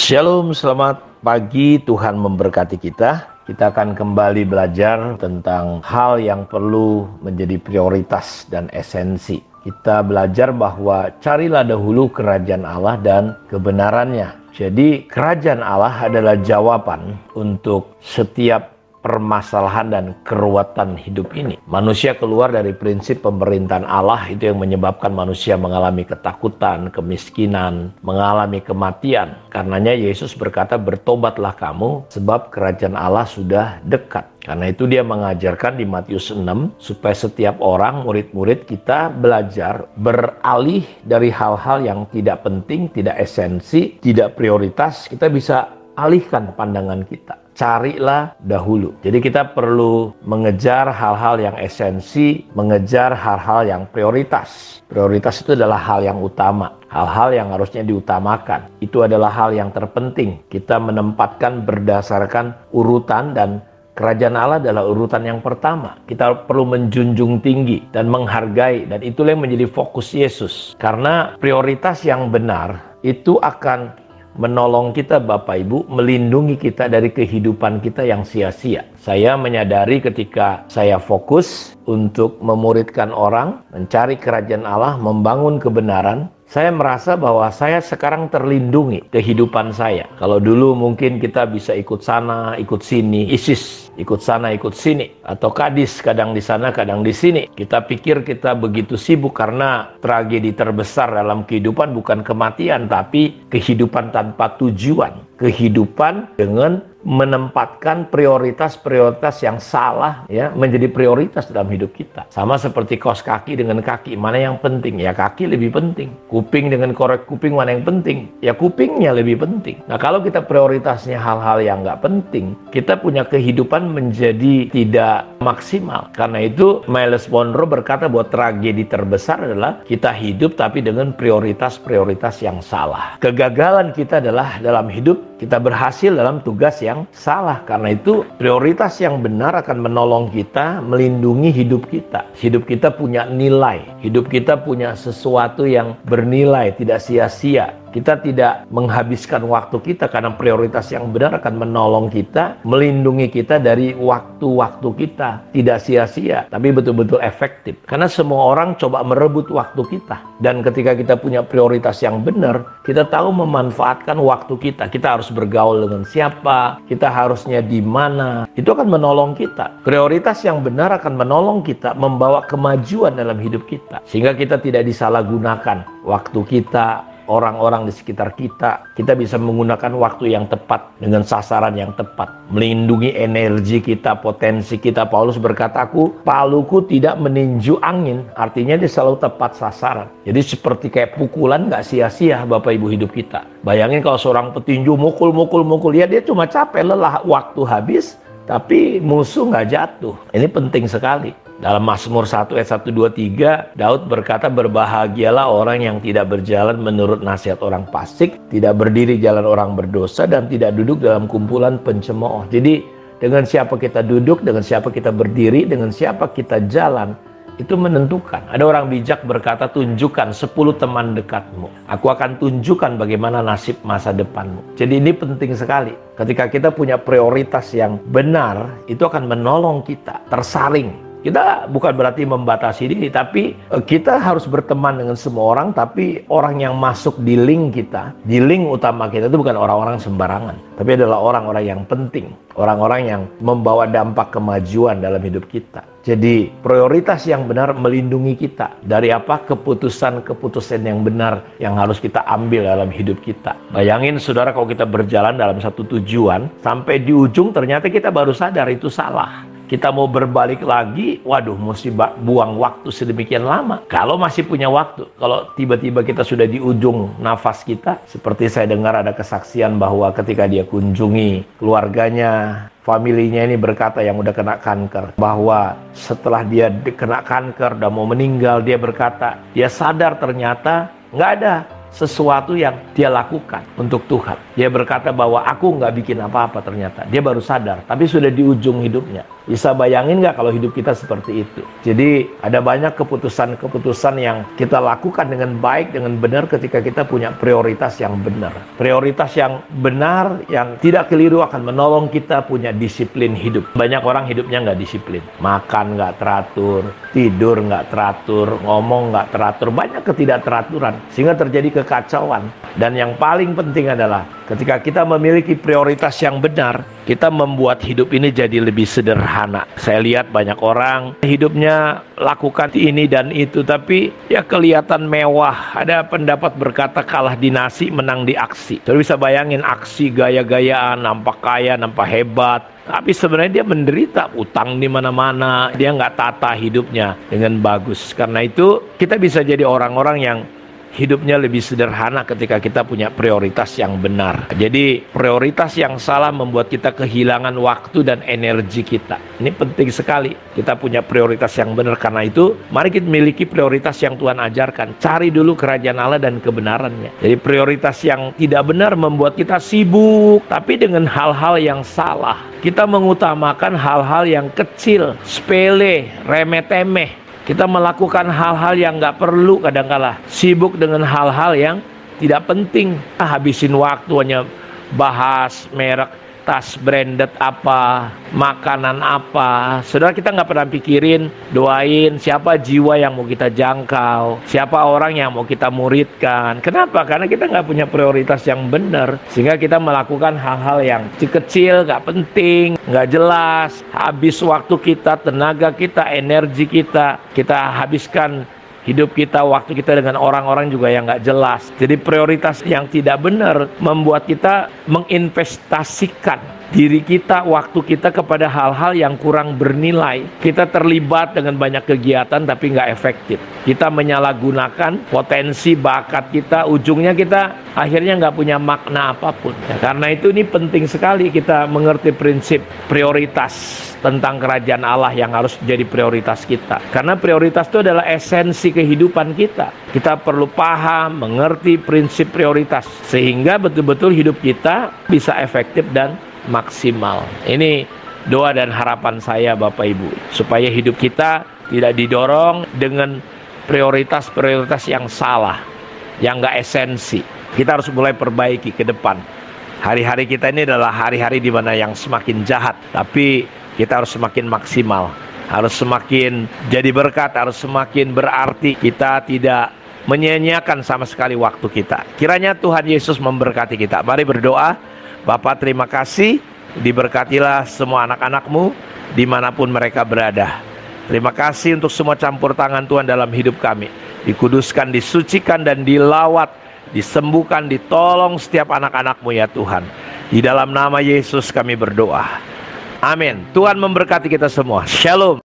Shalom, selamat pagi, Tuhan memberkati kita. Kita akan kembali belajar tentang hal yang perlu menjadi prioritas dan esensi. Kita belajar bahwa carilah dahulu kerajaan Allah dan kebenarannya. Jadi kerajaan Allah adalah jawaban untuk setiap permasalahan dan keruwetan hidup ini. Manusia keluar dari prinsip pemerintahan Allah, itu yang menyebabkan manusia mengalami ketakutan, kemiskinan, mengalami kematian. Karenanya Yesus berkata, bertobatlah kamu sebab kerajaan Allah sudah dekat. Karena itu dia mengajarkan di Matius 6 supaya setiap orang, murid-murid kita belajar beralih dari hal-hal yang tidak penting, tidak esensi, tidak prioritas. Kita bisa alihkan pandangan kita. Carilah dahulu. Jadi kita perlu mengejar hal-hal yang esensi, mengejar hal-hal yang prioritas. Prioritas itu adalah hal yang utama, hal-hal yang harusnya diutamakan. Itu adalah hal yang terpenting. Kita menempatkan berdasarkan urutan, dan kerajaan Allah adalah urutan yang pertama. Kita perlu menjunjung tinggi dan menghargai, dan itulah yang menjadi fokus Yesus. Karena prioritas yang benar itu akan menolong kita, Bapak Ibu, melindungi kita dari kehidupan kita yang sia-sia. Saya menyadari ketika saya fokus untuk memuridkan orang, mencari kerajaan Allah, membangun kebenaran, saya merasa bahwa saya sekarang terlindungi kehidupan saya. Kalau dulu mungkin kita bisa ikut sana, ikut sini, ISIS, ikut sana, ikut sini, atau Kadis, kadang di sana, kadang di sini. Kita pikir kita begitu sibuk karena tragedi terbesar dalam kehidupan bukan kematian, tapi kehidupan tanpa tujuan. Kehidupan dengan menempatkan prioritas-prioritas yang salah ya menjadi prioritas dalam hidup kita. Sama seperti kaos kaki dengan kaki, mana yang penting? Ya kaki lebih penting. Kuping dengan korek kuping, mana yang penting? Ya kupingnya lebih penting. Nah kalau kita prioritasnya hal-hal yang nggak penting, kita punya kehidupan menjadi tidak maksimal. Karena itu Miles Monroe berkata bahwa tragedi terbesar adalah kita hidup tapi dengan prioritas-prioritas yang salah. Kegagalan kita adalah dalam hidup kita berhasil dalam tugas yang salah. Karena itu prioritas yang benar akan menolong kita, melindungi hidup kita. Hidup kita punya nilai, hidup kita punya sesuatu yang bernilai, tidak sia-sia. Kita tidak menghabiskan waktu kita karena prioritas yang benar akan menolong kita, melindungi kita dari waktu-waktu kita. Tidak sia-sia, tapi betul-betul efektif. Karena semua orang coba merebut waktu kita. Dan ketika kita punya prioritas yang benar, kita tahu memanfaatkan waktu kita. Kita harus bergaul dengan siapa, kita harusnya di mana. Itu akan menolong kita. Prioritas yang benar akan menolong kita membawa kemajuan dalam hidup kita. Sehingga kita tidak disalahgunakan waktu kita, orang-orang di sekitar kita. Kita bisa menggunakan waktu yang tepat dengan sasaran yang tepat, melindungi energi kita, potensi kita. Paulus berkata, paluku tidak meninju angin. Artinya dia selalu tepat sasaran. Jadi seperti kayak pukulan, gak sia-sia Bapak Ibu hidup kita. Bayangin kalau seorang petinju mukul, ya dia cuma capek, lelah, waktu habis, tapi musuh gak jatuh. Ini penting sekali. Dalam Mazmur 1 ayat 1, 2, 3, Daud berkata, berbahagialah orang yang tidak berjalan menurut nasihat orang fasik, tidak berdiri jalan orang berdosa, dan tidak duduk dalam kumpulan pencemooh. Jadi dengan siapa kita duduk, dengan siapa kita berdiri, dengan siapa kita jalan, itu menentukan. Ada orang bijak berkata, tunjukkan 10 teman dekatmu, aku akan tunjukkan bagaimana nasib masa depanmu. Jadi ini penting sekali. Ketika kita punya prioritas yang benar, itu akan menolong kita tersaring. Kita bukan berarti membatasi diri, tapi kita harus berteman dengan semua orang, tapi orang yang masuk di link kita, di link utama kita itu bukan orang-orang sembarangan, tapi adalah orang-orang yang penting, orang-orang yang membawa dampak kemajuan dalam hidup kita. Jadi prioritas yang benar melindungi kita dari apa? Keputusan-keputusan yang benar yang harus kita ambil dalam hidup kita. Bayangin saudara, kalau kita berjalan dalam satu tujuan, sampai di ujung ternyata kita baru sadar itu salah. Kita mau berbalik lagi, waduh, mesti buang waktu sedemikian lama. Kalau masih punya waktu, kalau tiba-tiba kita sudah di ujung nafas kita, seperti saya dengar ada kesaksian bahwa ketika dia kunjungi keluarganya, familinya ini berkata yang udah kena kanker, bahwa setelah dia kena kanker dan mau meninggal, dia berkata, dia sadar ternyata nggak ada sesuatu yang dia lakukan untuk Tuhan. Dia berkata bahwa aku nggak bikin apa-apa ternyata. Dia baru sadar, tapi sudah di ujung hidupnya. Bisa bayangin nggak kalau hidup kita seperti itu? Jadi ada banyak keputusan-keputusan yang kita lakukan dengan baik, dengan benar ketika kita punya prioritas yang benar. Prioritas yang benar, yang tidak keliru akan menolong kita punya disiplin hidup. Banyak orang hidupnya nggak disiplin. Makan nggak teratur, tidur nggak teratur, ngomong nggak teratur. Banyak ketidakteraturan, sehingga terjadi kekacauan. Dan yang paling penting adalah ketika kita memiliki prioritas yang benar, kita membuat hidup ini jadi lebih sederhana. Saya lihat banyak orang hidupnya lakukan ini dan itu, tapi ya kelihatan mewah. Ada pendapat berkata kalah di nasi, menang di aksi. Jadi bisa bayangin aksi gaya-gayaan, nampak kaya, nampak hebat. Tapi sebenarnya dia menderita, utang di mana-mana. Dia nggak tata hidupnya dengan bagus. Karena itu kita bisa jadi orang-orang yang hidupnya lebih sederhana ketika kita punya prioritas yang benar. Jadi prioritas yang salah membuat kita kehilangan waktu dan energi kita. Ini penting sekali kita punya prioritas yang benar. Karena itu mari kita miliki prioritas yang Tuhan ajarkan. Cari dulu kerajaan Allah dan kebenarannya. Jadi prioritas yang tidak benar membuat kita sibuk, tapi dengan hal-hal yang salah. Kita mengutamakan hal-hal yang kecil, sepele, remeh-temeh. Kita melakukan hal-hal yang nggak perlu kadang-kala. Sibuk dengan hal-hal yang tidak penting. Habisin waktu hanya bahas merek tas branded apa, makanan apa. Saudara, kita nggak pernah pikirin, doain siapa jiwa yang mau kita jangkau, siapa orang yang mau kita muridkan. Kenapa? Karena kita nggak punya prioritas yang benar, sehingga kita melakukan hal-hal yang kecil, nggak penting, nggak jelas. Habis waktu kita, tenaga kita, energi kita habiskan hidup kita, waktu kita dengan orang-orang juga yang nggak jelas. Jadi prioritas yang tidak benar membuat kita menginvestasikan diri kita, waktu kita kepada hal-hal yang kurang bernilai. Kita terlibat dengan banyak kegiatan tapi nggak efektif. Kita menyalahgunakan potensi bakat kita, ujungnya kita akhirnya nggak punya makna apapun. Ya, karena itu ini penting sekali kita mengerti prinsip prioritas tentang kerajaan Allah yang harus jadi prioritas kita. Karena prioritas itu adalah esensi kehidupan kita. Kita perlu paham, mengerti prinsip prioritas, sehingga betul-betul hidup kita bisa efektif dan maksimal. Ini doa dan harapan saya Bapak Ibu, supaya hidup kita tidak didorong dengan prioritas-prioritas yang salah, yang nggak esensi. Kita harus mulai perbaiki ke depan. Hari-hari kita ini adalah hari-hari di mana yang semakin jahat, tapi kita harus semakin maksimal, harus semakin jadi berkat, harus semakin berarti. Kita tidak menyia-nyiakan sama sekali waktu kita. Kiranya Tuhan Yesus memberkati kita. Mari berdoa. Bapa, terima kasih, diberkatilah semua anak-anak-Mu dimanapun mereka berada. Terima kasih untuk semua campur tangan Tuhan dalam hidup kami. Dikuduskan, disucikan, dan dilawat, disembuhkan, ditolong setiap anak-anak-Mu ya Tuhan. Di dalam nama Yesus kami berdoa. Amin. Tuhan memberkati kita semua. Shalom.